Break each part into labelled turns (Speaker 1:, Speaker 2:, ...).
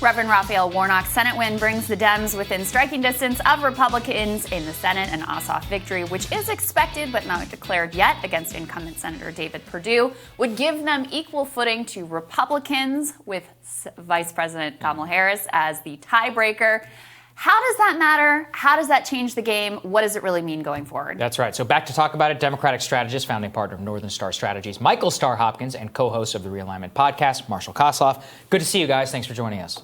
Speaker 1: Reverend Raphael Warnock's Senate win brings the Dems within striking distance of Republicans in the Senate. An Ossoff victory, which is expected but not declared yet against incumbent Senator David Perdue, would give them equal footing to Republicans, with Vice President Kamala Harris as the tiebreaker. How does that matter? How does that change the game? What does it really mean going forward?
Speaker 2: That's right. So back to talk about it, Democratic strategist, founding partner of Northern Star Strategies, Michael Starr Hopkins, and co-host of the Realignment podcast, Marshall Kosloff. Good to see you guys. Thanks for joining us.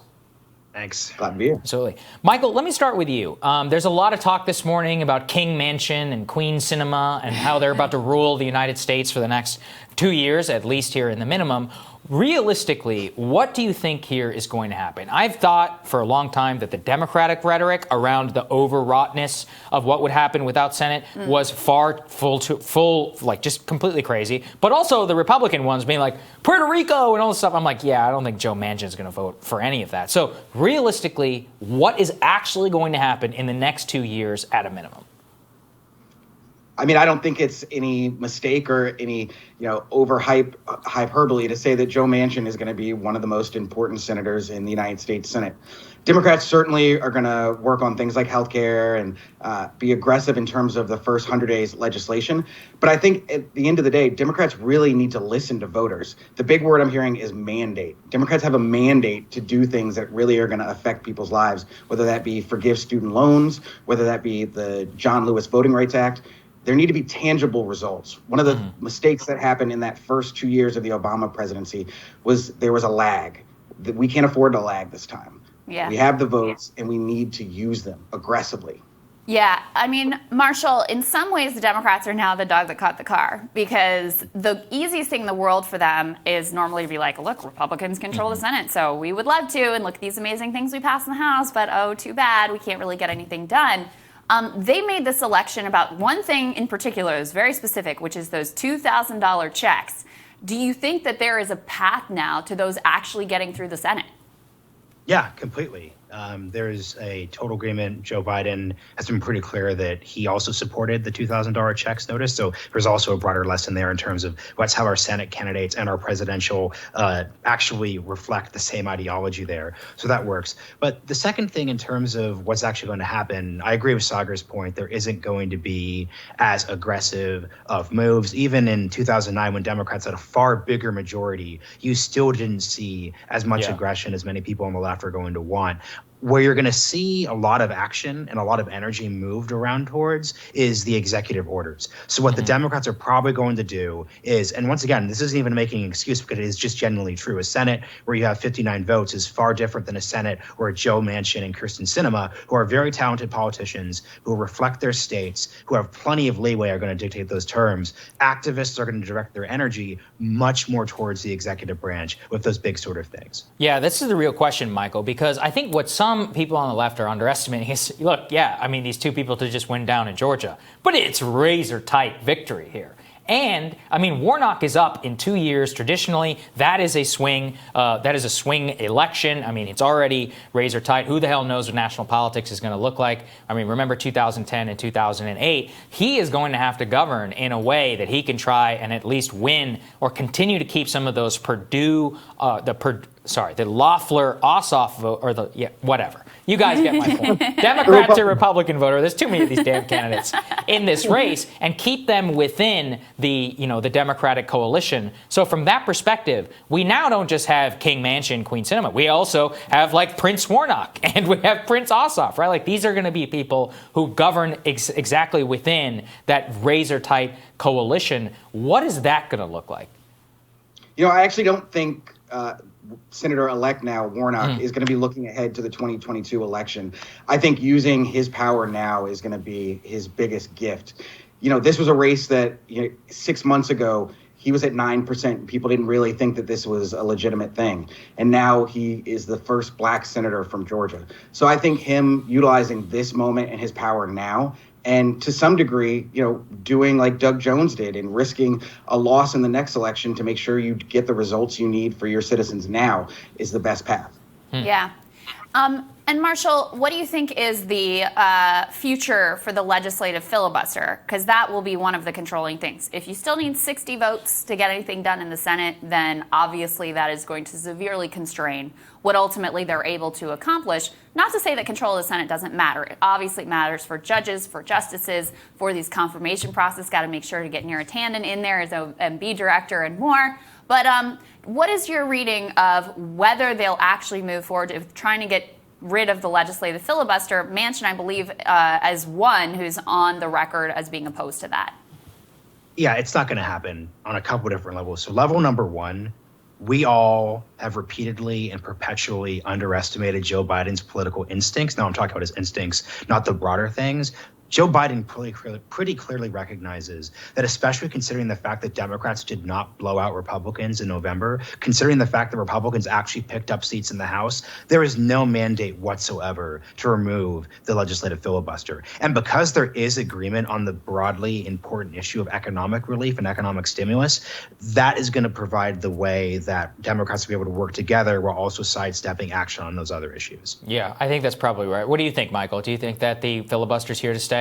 Speaker 3: Thanks.
Speaker 4: Glad to be here.
Speaker 2: Absolutely. Michael, let me start with you. There's a lot of talk this morning about King Mansion and Queen Cinema and how they're about to rule the United States for the next 2 years, at least here in the minimum. Realistically, what do you think here is going to happen? I've thought for a long time that the Democratic rhetoric around the overwroughtness of what would happen without Senate was far full, like just completely crazy. But also the Republican ones being like, Puerto Rico and all this stuff. I'm like, yeah, I don't think Joe Manchin is going to vote for any of that. So realistically, what is actually going to happen in the next 2 years at a minimum?
Speaker 4: I mean, I don't think it's any mistake or any, hyperbole to say that Joe Manchin is going to be one of the most important senators in the United States Senate. Democrats certainly are going to work on things like healthcare and be aggressive in terms of the first 100 days legislation. But I think at the end of the day, Democrats really need to listen to voters. The big word I'm hearing is mandate. Democrats have a mandate to do things that really are going to affect people's lives, whether that be forgive student loans, whether that be the John Lewis Voting Rights Act. There need to be tangible results. One of the mistakes that happened in that first 2 years of the Obama presidency was there was a lag. We can't afford to lag this time.
Speaker 1: Yeah.
Speaker 4: We have the votes, and we need to use them aggressively.
Speaker 1: Yeah, I mean, Marshall, in some ways, the Democrats are now the dog that caught the car, because the easiest thing in the world for them is normally to be like, look, Republicans control the Senate, so we would love to, and look at these amazing things we passed in the House, but oh, too bad, we can't really get anything done. They made this election about one thing in particular. It was very specific, which is those $2,000 checks. Do you think that there is a path now to those actually getting through the Senate?
Speaker 3: Yeah, completely. There is a total agreement. Joe Biden has been pretty clear that he also supported the $2,000 checks notice. So there's also a broader lesson there in terms of what's how our Senate candidates and our presidential actually reflect the same ideology there. So that works. But the second thing in terms of what's actually going to happen, I agree with Sagar's point. There isn't going to be as aggressive of moves. Even in 2009, when Democrats had a far bigger majority, you still didn't see as much aggression as many people on the left are going to want. Where you're going to see a lot of action and a lot of energy moved around towards is the executive orders. So what the Democrats are probably going to do is, and once again, this isn't even making an excuse because it is just genuinely true. A Senate where you have 59 votes is far different than a Senate where Joe Manchin and Kyrsten Sinema, who are very talented politicians, who reflect their states, who have plenty of leeway, are going to dictate those terms. Activists are going to direct their energy much more towards the executive branch with those big sort of things.
Speaker 2: Yeah, this is the real question, Michael, because I think what some people on the left are underestimating is, look, these two people to just win down in Georgia, but it's razor tight victory here. And Warnock is up in 2 years. Traditionally, that is a swing. Election. It's already razor tight. Who the hell knows what national politics is going to look like? Remember 2010 and 2008. He is going to have to govern in a way that he can try and at least win or continue to keep some of those the Loeffler Ossoff vote, or whatever. You guys get my point. Democrat to Republican voter. There's too many of these damn candidates in this race, and keep them within the Democratic coalition. So from that perspective, we now don't just have King Mansion, Queen Cinema. We also have Prince Warnock, and we have Prince Ossoff, right? These are going to be people who govern exactly within that razor tight coalition. What is that going to look like?
Speaker 4: I actually don't think Senator-elect now Warnock is going to be looking ahead to the 2022 election. I think using his power now is going to be his biggest gift. This was a race that 6 months ago he was at 9%. People didn't really think that this was a legitimate thing. And now he is the first black senator from Georgia. So I think him utilizing this moment and his power now, and to some degree, doing like Doug Jones did and risking a loss in the next election to make sure you get the results you need for your citizens now, is the best path.
Speaker 1: Yeah. And Marshall, what do you think is the future for the legislative filibuster? Because that will be one of the controlling things. If you still need 60 votes to get anything done in the Senate, then obviously that is going to severely constrain what ultimately they're able to accomplish. Not to say that control of the Senate doesn't matter. It obviously matters for judges, for justices, for these confirmation process. Got to make sure to get Neera Tanden in there as OMB director and more. But what is your reading of whether they'll actually move forward with trying to get rid of the legislative filibuster? Manchin, I believe, as one who's on the record as being opposed to that.
Speaker 3: Yeah, it's not going to happen on a couple of different levels. So level number one, we all have repeatedly and perpetually underestimated Joe Biden's political instincts. Now I'm talking about his instincts, not the broader things. Joe Biden pretty clearly recognizes that, especially considering the fact that Democrats did not blow out Republicans in November, considering the fact that Republicans actually picked up seats in the House, there is no mandate whatsoever to remove the legislative filibuster. And because there is agreement on the broadly important issue of economic relief and economic stimulus, that is going to provide the way that Democrats will be able to work together while also sidestepping action on those other issues.
Speaker 2: Yeah, I think that's probably right. What do you think, Michael? Do you think that the filibuster's here to stay?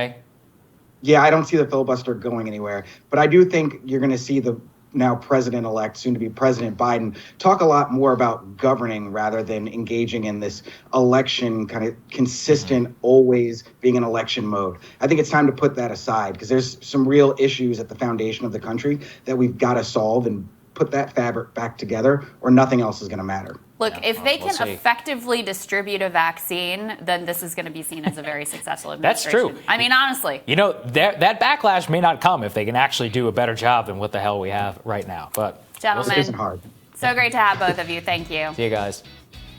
Speaker 4: Yeah, I don't see the filibuster going anywhere. But I do think you're going to see the now president-elect, soon-to-be President Biden, talk a lot more about governing rather than engaging in this election kind of consistent, always being in election mode. I think it's time to put that aside because there's some real issues at the foundation of the country that we've got to solve and put that fabric back together, or nothing else is going to matter.
Speaker 1: Look, if they can effectively distribute a vaccine, then this is going to be seen as a very successful administration.
Speaker 2: That's true.
Speaker 1: I mean, honestly.
Speaker 2: You know, that backlash may not come if they can actually do a better job than what the hell we have right now. But
Speaker 1: gentlemen,
Speaker 4: it isn't hard.
Speaker 1: So great to have both of you. Thank you.
Speaker 2: See you guys.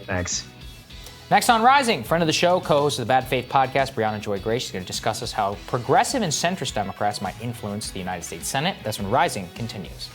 Speaker 3: Thanks.
Speaker 2: Next on Rising, friend of the show, co-host of the Bad Faith podcast, Brianna Joy Gray. She's going to discuss us how progressive and centrist Democrats might influence the United States Senate. That's when Rising continues.